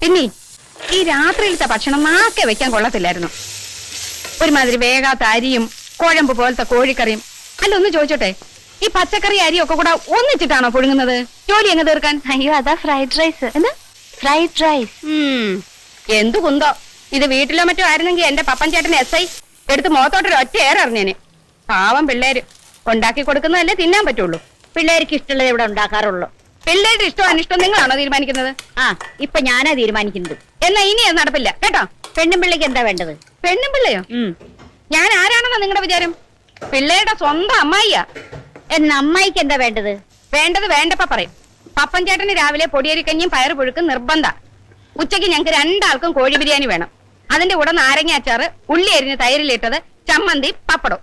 പിന്നെ ഈ രാത്രിയിലത്തെ ഭക്ഷണം നാക്കെ വെക്കാൻ കൊള്ളത്തില്ലായിരുന്നു. ഒരുമാതിരി വേഗാത്ത അരിയും കുഴമ്പ് പോലത്തെ കോഴിക്കറിയും. അല്ല, ഒന്ന് ചോദിച്ചോട്ടെ, ഈ പച്ചക്കറി അരിയും ഒക്കെ കൂടെ ഒന്നിച്ചിട്ടാണോ പുഴുങ്ങുന്നത് ജോലി എങ്ങ് തീർക്കാൻ? അയ്യോ, അതാ ഫ്രൈഡ് റൈസ്. എന്താ ഫ്രൈഡ് റൈസ്? എന്തു കുന്തോ, ഇത് വീട്ടിലോ മറ്റോ ആയിരുന്നെങ്കിൽ എന്റെ പപ്പൻ ചേട്ടന് SI എടുത്ത് മുഖത്തോട്ടൊരു ഒറ്റ ഏറെറിഞ്ഞേനെ. പാവം പിള്ളേര് ഉണ്ടാക്കി കൊടുക്കുന്നതല്ലേ തിന്നാൻ പറ്റുള്ളൂ. പിള്ളേർക്ക് ഇഷ്ടമുള്ളത് ഇവിടെ ഉണ്ടാക്കാറുള്ളൂ. പിള്ളേരുടെ ഇഷ്ടം അനിഷ്ടം നിങ്ങളാണോ തീരുമാനിക്കുന്നത്? ഇപ്പൊ ഞാനാ തീരുമാനിക്കുന്നത്. എന്നാ ഇനി അത് നടപ്പില്ല കേട്ടോ. പെണ്ണും പിള്ളേക്ക് എന്താ വേണ്ടത്? പെണ്ണും പിള്ളയോ? ഞാൻ ആരാണെന്നാ നിങ്ങളുടെ വിചാരം? പിള്ളേരുടെ സ്വന്തം അമ്മായിയാ. എന്നാ അമ്മായിക്ക് എന്താ വേണ്ടത്? വേണ്ടത് വേണ്ടപ്പ പറയും. പപ്പൻ ചേട്ടന് രാവിലെ പൊടിയരിക്കഞ്ഞും പയറ് പുഴുക്കും നിർബന്ധ. ഉച്ചയ്ക്ക് ഞങ്ങൾക്ക് രണ്ടാൾക്കും കോഴി ബിരിയാണി വേണം. അതിന്റെ കൂടെ നാരങ്ങ അച്ചാറ്, ഉള്ളി അരിഞ്ഞ് തൈരിലിട്ടത്, ചമ്മന്തി, പപ്പടം.